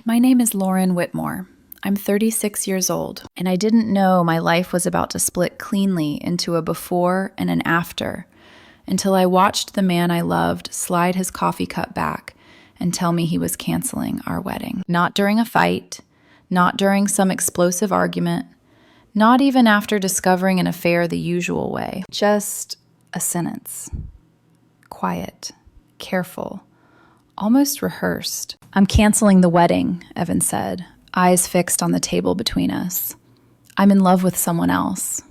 My name is Lauren Whitmore. I'm 36 years old, and I didn't know my life was about to split cleanly into a before and an after until I watched the man I loved slide his coffee cup back and tell me he was canceling our wedding. Not during a fight, not during some explosive argument, not even after discovering an affair the usual way. Just a sentence. Quiet, careful, almost rehearsed. "I'm canceling the wedding," Evan said, eyes fixed on the table between us. "I'm in love with someone else."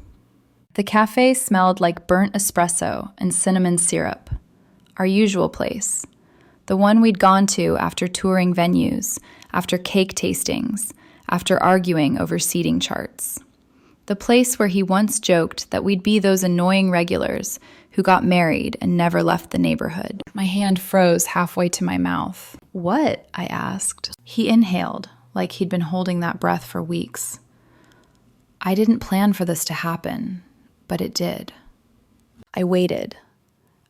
The cafe smelled like burnt espresso and cinnamon syrup. Our usual place. The one we'd gone to after touring venues, after cake tastings, after arguing over seating charts. The place where he once joked that we'd be those annoying regulars who got married and never left the neighborhood. My hand froze halfway to my mouth. "What?" I asked. He inhaled, like he'd been holding that breath for weeks. "I didn't plan for this to happen, but it did." I waited.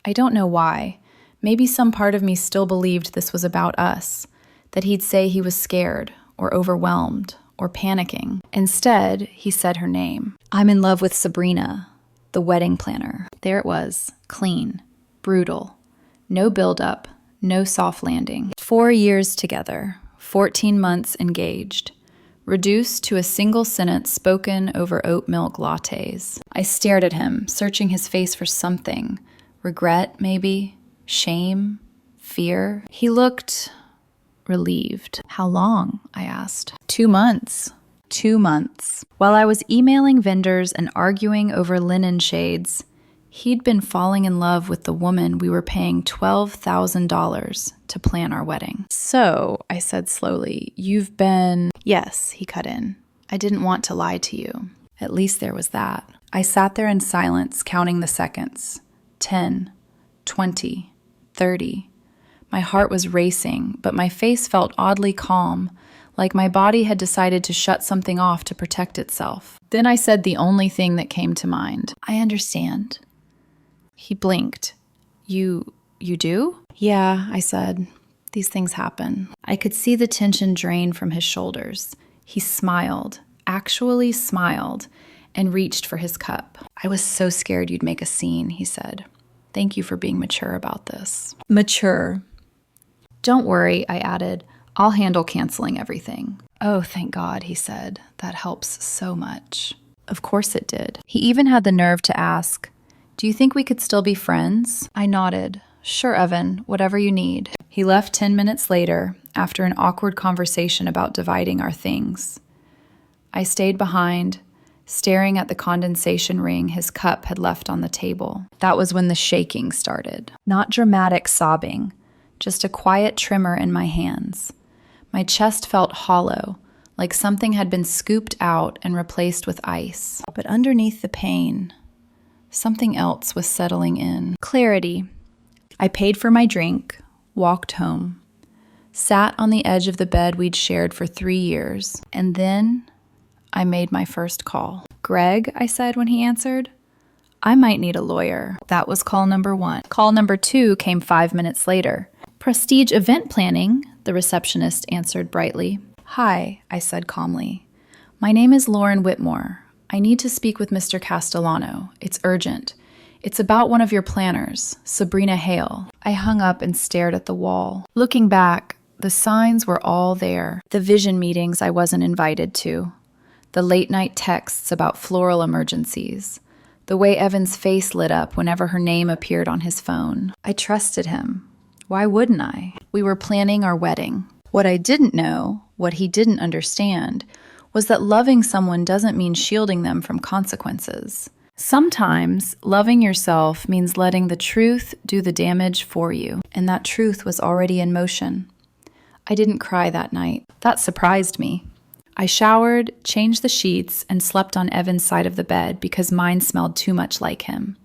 I don't know why. Maybe some part of me still believed this was about us, that he'd say he was scared or overwhelmed or panicking. Instead, he said her name. "I'm in love with Sabrina, the wedding planner." There it was, clean, brutal. No build-up, no soft landing. 4 years together, 14 months engaged, reduced to a single sentence spoken over oat milk lattes. I stared at him, searching his face for something. Regret, maybe? Shame? Fear? He looked relieved. "How long?" I asked. 2 months. 2 months. While I was emailing vendors and arguing over linen shades, he'd been falling in love with the woman we were paying $12,000 to plan our wedding. "So," I said slowly, "you've been—" "Yes," he cut in. "I didn't want to lie to you." At least there was that. I sat there in silence, counting the seconds. 10, 20, 30. My heart was racing, but my face felt oddly calm, like my body had decided to shut something off to protect itself. Then I said the only thing that came to mind. "I understand." He blinked. You do?" "Yeah," I said. "These things happen." I could see the tension drain from his shoulders. He smiled, actually smiled, and reached for his cup. "I was so scared you'd make a scene," he said. "Thank you for being mature about this." Mature. "Don't worry," I added. "I'll handle canceling everything." "Oh, thank God," he said. "That helps so much." Of course it did. He even had the nerve to ask, "Do you think we could still be friends?" I nodded. "Sure, Evan, whatever you need." He left 10 minutes later, after an awkward conversation about dividing our things. I stayed behind, staring at the condensation ring his cup had left on the table. That was when the shaking started. Not dramatic sobbing, just a quiet tremor in my hands. My chest felt hollow, like something had been scooped out and replaced with ice. But underneath the pain, something else was settling in. Clarity. I paid for my drink, walked home, sat on the edge of the bed we'd shared for 3 years, and then I made my first call. "Greg," I said when he answered, "I might need a lawyer." That was call number 1. Call number 2 came 5 minutes later. "Prestige event planning," the receptionist answered brightly. "Hi," I said calmly. "My name is Lauren Whitmore. I need to speak with Mr. Castellano. It's urgent. It's about one of your planners, Sabrina Hale." I hung up and stared at the wall. Looking back, the signs were all there. The vision meetings I wasn't invited to. The late-night texts about floral emergencies. The way Evan's face lit up whenever her name appeared on his phone. I trusted him. Why wouldn't I? We were planning our wedding. What I didn't know, what he didn't understand, was that loving someone doesn't mean shielding them from consequences. Sometimes loving yourself means letting the truth do the damage for you, and that truth was already in motion. I didn't cry that night. That surprised me. I showered, changed the sheets, and slept on Evan's side of the bed because mine smelled too much like him.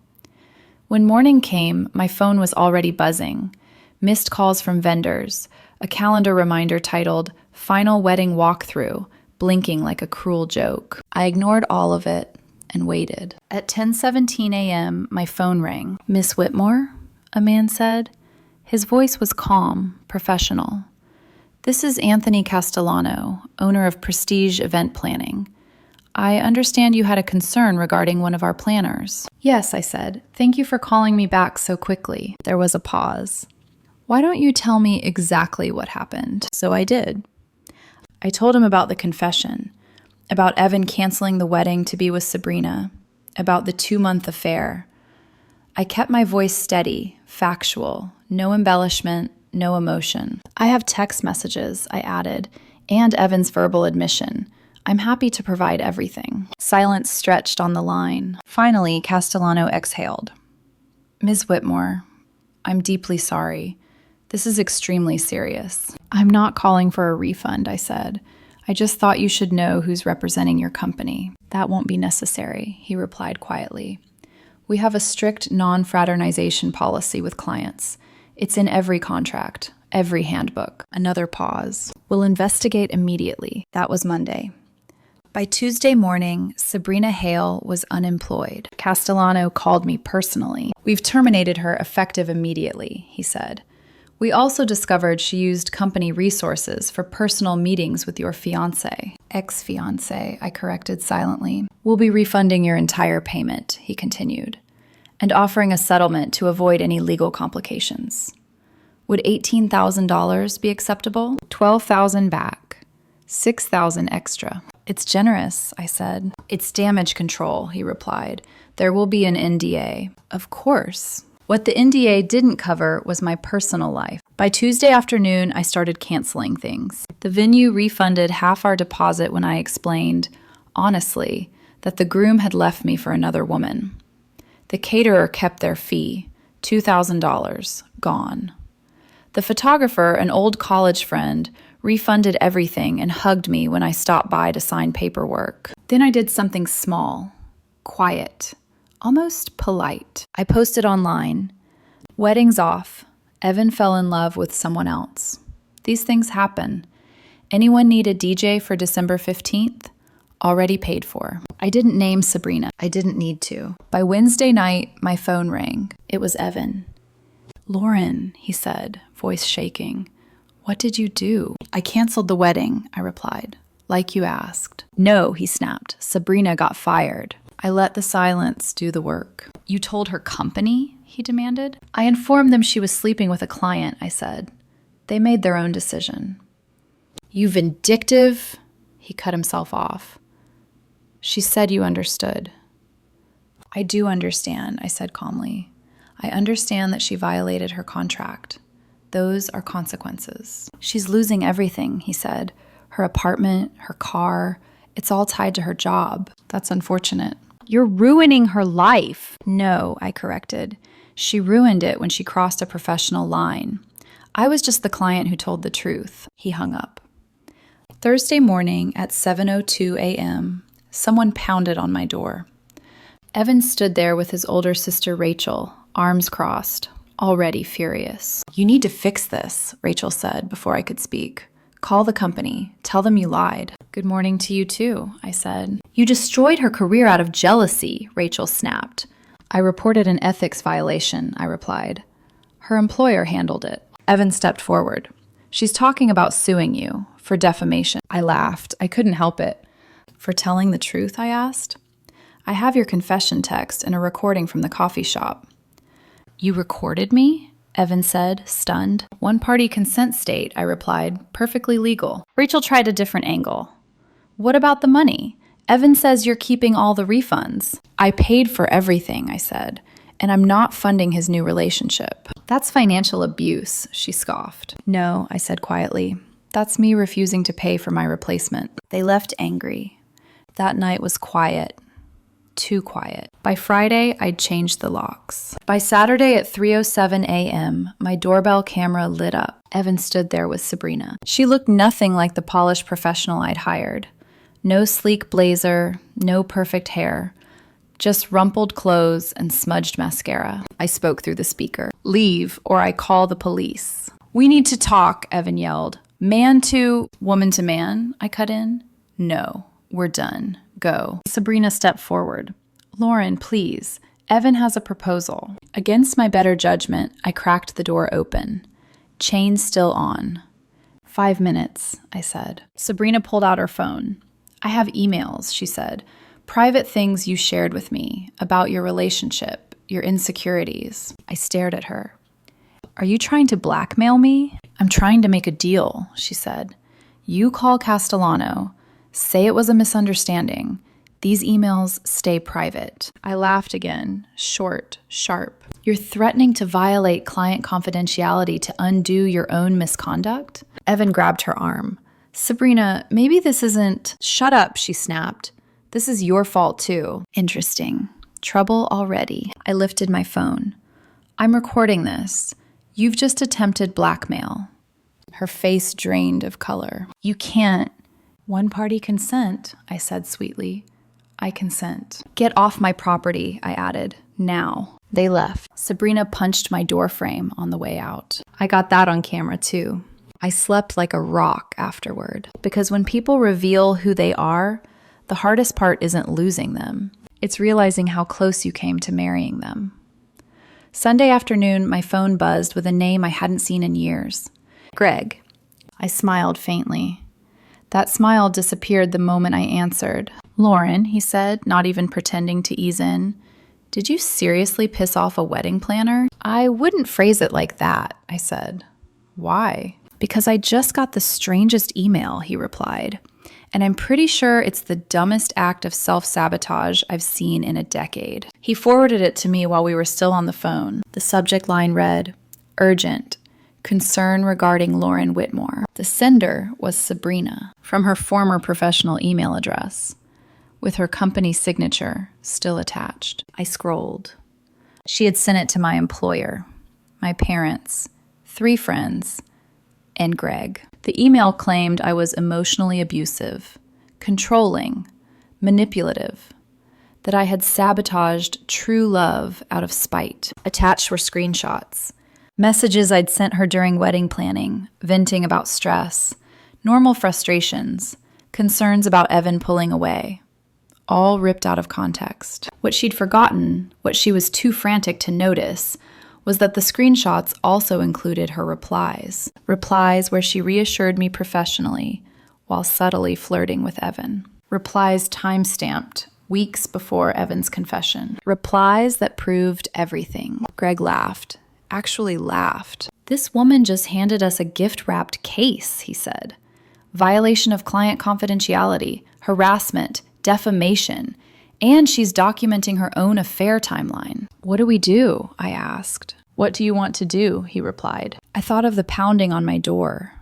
When morning came, my phone was already buzzing. Missed calls from vendors, a calendar reminder titled "Final Wedding Walkthrough," blinking like a cruel joke. I ignored all of it and waited. At 10:17 a.m., my phone rang. "Miss Whitmore?" a man said. His voice was calm, professional. This is Anthony Castellano, owner of Prestige Event Planning. I understand you had a concern regarding one of our planners. Yes, I said. Thank you for calling me back so quickly. There was a pause. Why don't you tell me exactly what happened? So I did. I told him about the confession, about Evan canceling the wedding to be with Sabrina, about the 2-month affair. I kept my voice steady, factual, no embellishment, no emotion. I have text messages, I added, and Evan's verbal admission. I'm happy to provide everything. Silence stretched on the line. Finally, Castellano exhaled. Ms. Whitmore, I'm deeply sorry. This is extremely serious. I'm not calling for a refund, I said. I just thought you should know who's representing your company. That won't be necessary, he replied quietly. We have a strict non-fraternization policy with clients. It's in every contract, every handbook. Another pause. We'll investigate immediately. That was Monday. By Tuesday morning, Sabrina Hale was unemployed. Castellano called me personally. We've terminated her effective immediately, he said. We also discovered she used company resources for personal meetings with your fiancé. Ex-fiancé, I corrected silently. We'll be refunding your entire payment, he continued, and offering a settlement to avoid any legal complications. Would $18,000 be acceptable? $12,000 back, $6,000 extra. It's generous, I said. It's damage control, he replied. There will be an NDA. Of course. What the NDA didn't cover was my personal life. By Tuesday afternoon, I started canceling things. The venue refunded half our deposit when I explained, honestly, that the groom had left me for another woman. The caterer kept their fee, $2,000, gone. The photographer, an old college friend, refunded everything and hugged me when I stopped by to sign paperwork. Then I did something small, quiet, almost polite. I posted online, wedding's off. Evan fell in love with someone else. These things happen. Anyone need a DJ for December 15th? Already paid for. I didn't name Sabrina. I didn't need to. By Wednesday night, my phone rang. It was Evan. Lauren, he said, voice shaking. What did you do? I canceled the wedding, I replied. Like you asked. No, he snapped. Sabrina got fired. I let the silence do the work. You told her company? He demanded. I informed them she was sleeping with a client, I said. They made their own decision. You vindictive? He cut himself off. She said you understood. I do understand, I said calmly. I understand that she violated her contract. Those are consequences. She's losing everything, he said. Her apartment, her car, it's all tied to her job. That's unfortunate. You're ruining her life. No, I corrected. She ruined it when she crossed a professional line. I was just the client who told the truth. He hung up. Thursday morning at 7:02 a.m., someone pounded on my door. Evan stood there with his older sister Rachel, arms crossed, already furious. You need to fix this, Rachel said before I could speak. Call the company. Tell them you lied. Good morning to you too, I said. You destroyed her career out of jealousy, Rachel snapped. I reported an ethics violation, I replied. Her employer handled it. Evan stepped forward. She's talking about suing you for defamation. I laughed. I couldn't help it. For telling the truth, I asked. I have your confession text and a recording from the coffee shop. You recorded me? Evan said, stunned. One-party consent state, I replied, perfectly legal. Rachel tried a different angle. What about the money? Evan says you're keeping all the refunds. I paid for everything, I said, and I'm not funding his new relationship. That's financial abuse, she scoffed. No, I said quietly. That's me refusing to pay for my replacement. They left angry. That night was quiet. Too quiet. By Friday, I'd changed the locks. By Saturday at 3:07 a.m., my doorbell camera lit up. Evan stood there with Sabrina. She looked nothing like the polished professional I'd hired. No sleek blazer, no perfect hair, just rumpled clothes and smudged mascara. I spoke through the speaker. Leave, or I call the police. We need to talk, Evan yelled. Man to woman to man, I cut in. No, we're done. Go. Sabrina stepped forward. Lauren, please. Evan has a proposal. Against my better judgment, I cracked the door open. Chain still on. 5 minutes, I said. Sabrina pulled out her phone. I have emails, she said. Private things you shared with me about your relationship, your insecurities. I stared at her. Are you trying to blackmail me? I'm trying to make a deal, she said. You call Castellano, say it was a misunderstanding. These emails stay private. I laughed again, short, sharp. You're threatening to violate client confidentiality to undo your own misconduct? Evan grabbed her arm. Sabrina, maybe this isn't... Shut up, she snapped. This is your fault too. Interesting. Trouble already. I lifted my phone. I'm recording this. You've just attempted blackmail. Her face drained of color. You can't. One-party consent, I said sweetly. I consent. Get off my property, I added. Now. They left. Sabrina punched my doorframe on the way out. I got that on camera too. I slept like a rock afterward. Because when people reveal who they are, the hardest part isn't losing them. It's realizing how close you came to marrying them. Sunday afternoon, my phone buzzed with a name I hadn't seen in years. Greg. I smiled faintly. That smile disappeared the moment I answered. Lauren, he said, not even pretending to ease in. Did you seriously piss off a wedding planner? I wouldn't phrase it like that, I said. Why? Because I just got the strangest email, he replied. And I'm pretty sure it's the dumbest act of self-sabotage I've seen in a decade. He forwarded it to me while we were still on the phone. The subject line read, Urgent. Concern regarding Lauren Whitmore. The sender was Sabrina, from her former professional email address, with her company signature still attached. I scrolled. She had sent it to my employer, my parents, 3 friends, and Greg. The email claimed I was emotionally abusive, controlling, manipulative, that I had sabotaged true love out of spite. Attached were screenshots. Messages I'd sent her during wedding planning, venting about stress, normal frustrations, concerns about Evan pulling away, all ripped out of context. What she'd forgotten, what she was too frantic to notice, was that the screenshots also included her replies. Replies where she reassured me professionally while subtly flirting with Evan. Replies time-stamped, weeks before Evan's confession. Replies that proved everything. Greg laughed. Actually laughed. This woman just handed us a gift-wrapped case, he said. Violation of client confidentiality, harassment, defamation, and she's documenting her own affair timeline. What do we do? I asked. What do you want to do? He replied. I thought of the pounding on my door,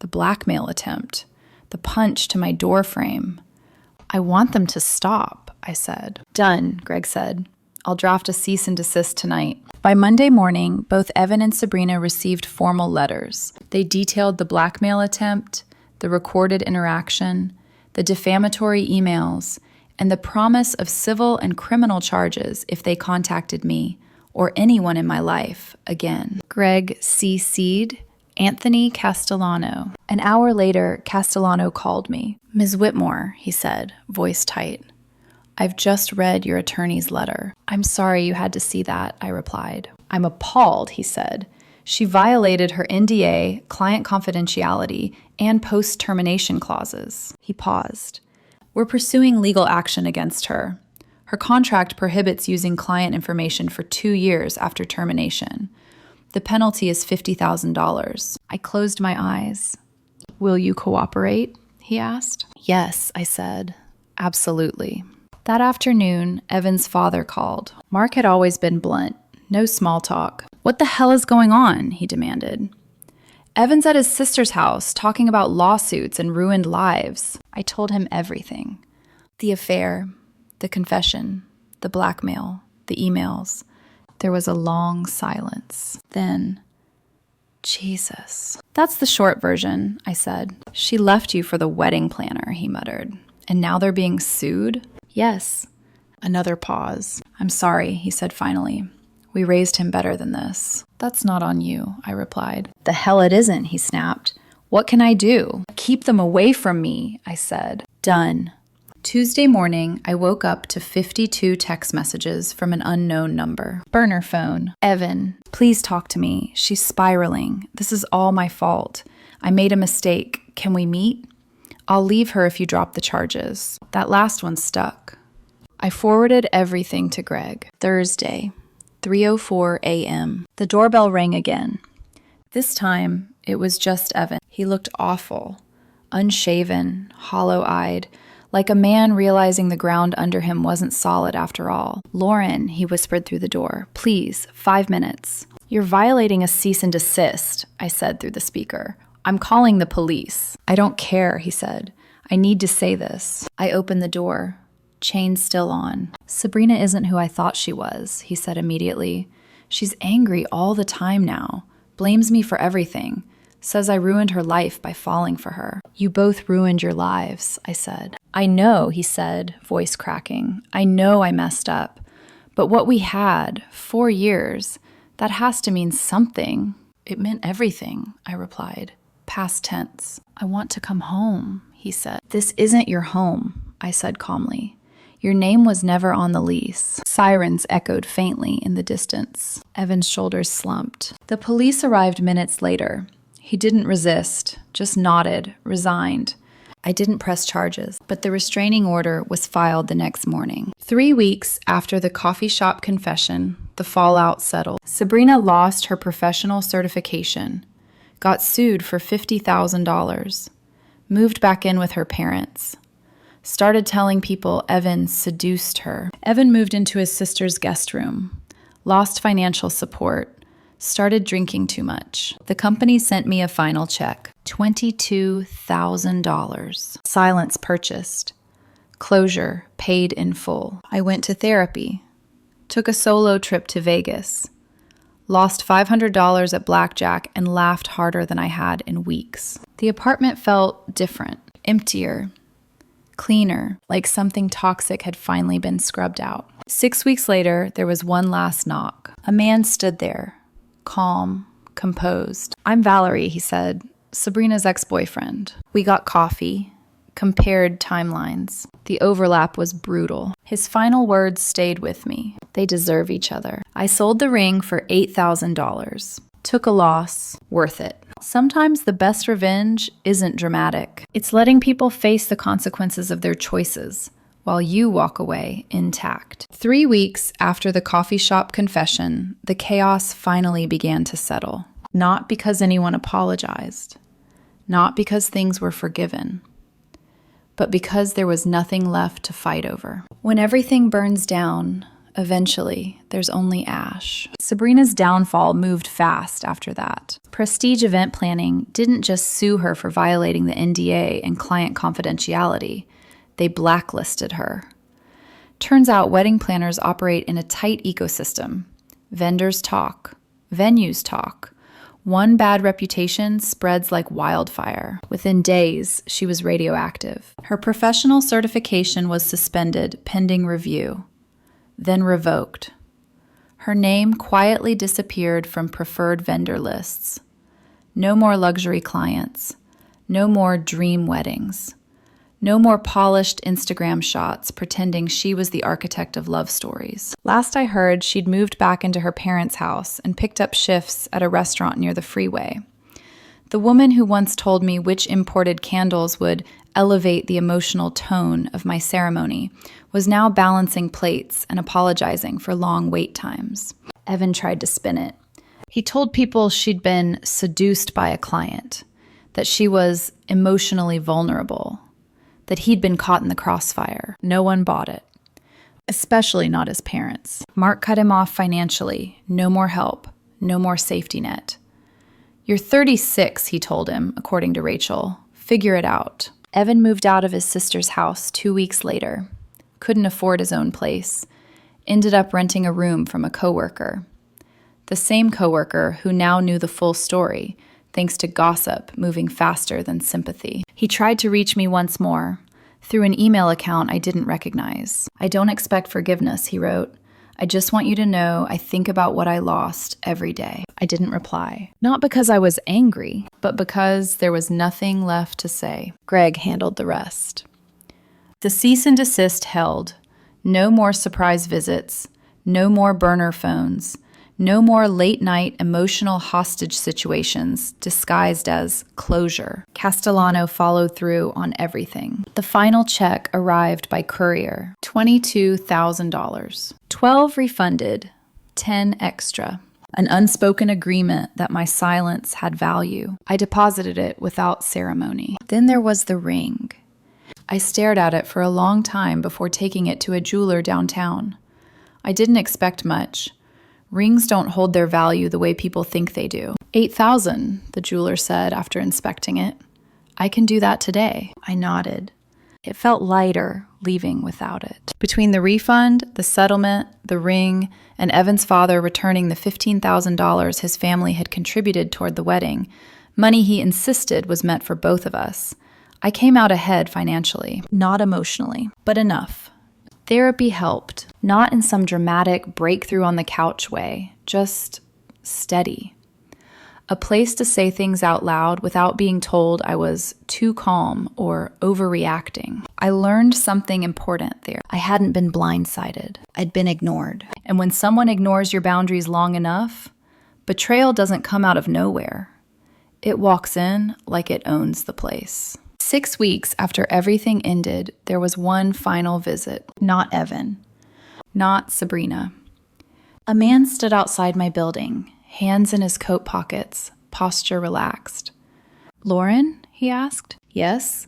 the blackmail attempt, the punch to my door frame. I want them to stop, I said. Done, Greg said. I'll draft a cease and desist tonight. By Monday morning, both Evan and Sabrina received formal letters. They detailed the blackmail attempt, the recorded interaction, the defamatory emails, and the promise of civil and criminal charges if they contacted me or anyone in my life again. Greg CC'd Anthony Castellano. An hour later, Castellano called me. Ms. Whitmore, he said, voice tight. I've just read your attorney's letter. I'm sorry you had to see that, I replied. I'm appalled, he said. She violated her NDA, client confidentiality, and post-termination clauses. He paused. We're pursuing legal action against her. Her contract prohibits using client information for 2 years after termination. The penalty is $50,000. I closed my eyes. Will you cooperate? He asked. Yes, I said. Absolutely. That afternoon, Evan's father called. Mark had always been blunt. No small talk. What the hell is going on? He demanded. Evan's at his sister's house talking about lawsuits and ruined lives. I told him everything. The affair, the confession, the blackmail, the emails. There was a long silence. Then, Jesus. That's the short version, I said. She left you for the wedding planner, he muttered. And now they're being sued? Yes. Another pause. I'm sorry, he said finally. We raised him better than this. That's not on you, I replied. The hell it isn't, he snapped. What can I do? Keep them away from me, I said. Done. Tuesday morning, I woke up to 52 text messages from an unknown number. Burner phone. Evan, please talk to me. She's spiraling. This is all my fault. I made a mistake. Can we meet? I'll leave her if you drop the charges. That last one stuck. I forwarded everything to Greg. Thursday, 3:04 a.m. The doorbell rang again. This time, it was just Evan. He looked awful, unshaven, hollow-eyed, like a man realizing the ground under him wasn't solid after all. "Lauren," he whispered through the door, "please, 5 minutes." "You're violating a cease and desist," I said through the speaker. "I'm calling the police." "I don't care," he said. "I need to say this." I opened the door, chain still on. "Sabrina isn't who I thought she was," he said immediately. "She's angry all the time now, blames me for everything, says I ruined her life by falling for her." "You both ruined your lives," I said. "I know," he said, voice cracking. "I know I messed up. But what we had, 4 years, that has to mean something." "It meant everything," I replied. Past tense. "I want to come home," he said. "This isn't your home," I said calmly. "Your name was never on the lease." Sirens echoed faintly in the distance. Evan's shoulders slumped. The police arrived minutes later. He didn't resist, just nodded, resigned. I didn't press charges, but the restraining order was filed the next morning. 3 weeks after the coffee shop confession, the fallout settled. Sabrina lost her professional certification, got sued for $50,000, moved back in with her parents, started telling people Evan seduced her. Evan moved into his sister's guest room, lost financial support, started drinking too much. The company sent me a final check, $22,000. Silence purchased. Closure paid in full. I went to therapy, took a solo trip to Vegas, lost $500 at blackjack, and laughed harder than I had in weeks. The apartment felt different, emptier, cleaner, like something toxic had finally been scrubbed out. 6 weeks later, there was one last knock. A man stood there, calm, composed. "I'm Valerie," he said, "Sabrina's ex-boyfriend." We got coffee, compared timelines. The overlap was brutal. His final words stayed with me. "They deserve each other." I sold the ring for $8,000. Took a loss, worth it. Sometimes the best revenge isn't dramatic. It's letting people face the consequences of their choices while you walk away intact. 3 weeks after the coffee shop confession, the chaos finally began to settle. Not because anyone apologized, not because things were forgiven, but because there was nothing left to fight over. When everything burns down, eventually, there's only ash. Sabrina's downfall moved fast after that. Prestige Event Planning didn't just sue her for violating the NDA and client confidentiality. They blacklisted her. Turns out wedding planners operate in a tight ecosystem. Vendors talk. Venues talk. One bad reputation spreads like wildfire. Within days, she was radioactive. Her professional certification was suspended pending review, then revoked. Her name quietly disappeared from preferred vendor lists. No more luxury clients. No more dream weddings. No more polished Instagram shots pretending she was the architect of love stories. Last I heard, she'd moved back into her parents' house and picked up shifts at a restaurant near the freeway. The woman who once told me which imported candles would elevate the emotional tone of my ceremony was now balancing plates and apologizing for long wait times. Evan tried to spin it. He told people she'd been seduced by a client, that she was emotionally vulnerable, that he'd been caught in the crossfire. No one bought it, especially not his parents. Mark cut him off financially. No more help. No more safety net. "You're 36, he told him, according to Rachel. "Figure it out." Evan moved out of his sister's house 2 weeks later. Couldn't afford his own place. Ended up renting a room from a coworker. The same coworker who now knew the full story, thanks to gossip moving faster than sympathy. He tried to reach me once more, through an email account I didn't recognize. "I don't expect forgiveness," he wrote. "I just want you to know I think about what I lost every day." I didn't reply. Not because I was angry, but because there was nothing left to say. Greg handled the rest. The cease and desist held. No more surprise visits. No more burner phones. No more late-night emotional hostage situations disguised as closure. Castellano followed through on everything. The final check arrived by courier, $22,000. 12 refunded, 10 extra. An unspoken agreement that my silence had value. I deposited it without ceremony. Then there was the ring. I stared at it for a long time before taking it to a jeweler downtown. I didn't expect much. Rings don't hold their value the way people think they do. $8,000, the jeweler said after inspecting it. I can do that today. I nodded. It felt lighter leaving without it. Between the refund, the settlement, the ring, and Evan's father returning the $15,000 his family had contributed toward the wedding, money he insisted was meant for both of us, I came out ahead financially, not emotionally, but enough. Therapy helped, not in some dramatic breakthrough on the couch way, just steady. A place to say things out loud without being told I was too calm or overreacting. I learned something important there. I hadn't been blindsided. I'd been ignored. And when someone ignores your boundaries long enough, betrayal doesn't come out of nowhere. It walks in like it owns the place. 6 weeks after everything ended, there was one final visit. Not Evan. Not Sabrina. A man stood outside my building, hands in his coat pockets, posture relaxed. "Lauren?" he asked. "Yes?"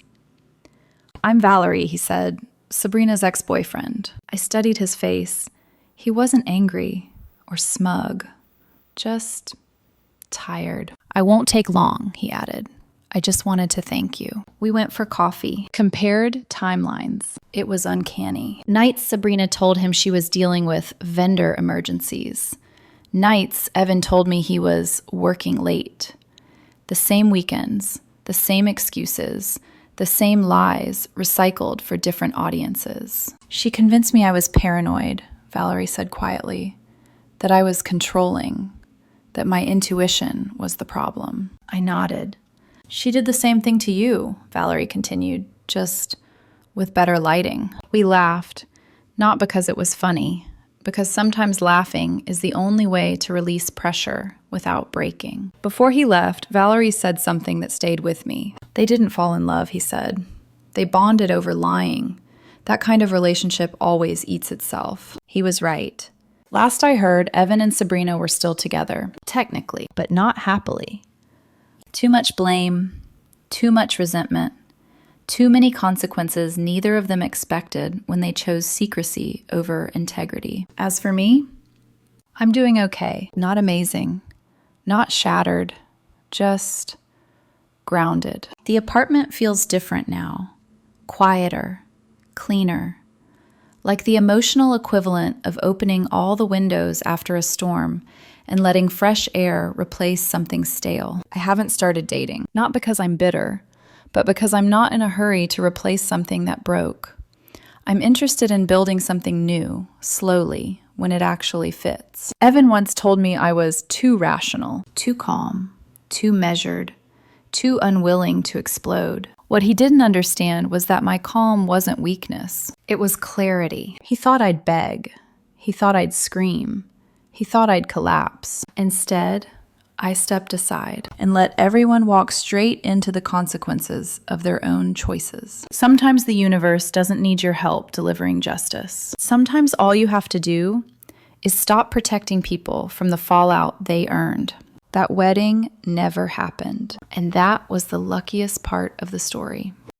"I'm Valerie," he said, "Sabrina's ex-boyfriend." I studied his face. He wasn't angry or smug, just tired. "I won't take long," he added. "I just wanted to thank you." We went for coffee, compared timelines. It was uncanny. Nights, Sabrina told him she was dealing with vendor emergencies. Nights, Evan told me he was working late. The same weekends, the same excuses, the same lies recycled for different audiences. "She convinced me I was paranoid," Valerie said quietly, "that I was controlling, that my intuition was the problem." I nodded. "She did the same thing to you," Valerie continued, "just with better lighting." We laughed, not because it was funny, because sometimes laughing is the only way to release pressure without breaking. Before he left, Valerie said something that stayed with me. "They didn't fall in love," he said. "They bonded over lying. That kind of relationship always eats itself." He was right. Last I heard, Evan and Sabrina were still together, technically, but not happily. Too much blame, too much resentment, too many consequences neither of them expected when they chose secrecy over integrity. As for me, I'm doing okay. Not amazing, not shattered, just grounded. The apartment feels different now, quieter, cleaner, like the emotional equivalent of opening all the windows after a storm and letting fresh air replace something stale. I haven't started dating, not because I'm bitter, but because I'm not in a hurry to replace something that broke. I'm interested in building something new, slowly, when it actually fits. Evan once told me I was too rational, too calm, too measured, too unwilling to explode. What he didn't understand was that my calm wasn't weakness. It was clarity. He thought I'd beg. He thought I'd scream. He thought I'd collapse. Instead, I stepped aside and let everyone walk straight into the consequences of their own choices. Sometimes the universe doesn't need your help delivering justice. Sometimes all you have to do is stop protecting people from the fallout they earned. That wedding never happened, and that was the luckiest part of the story.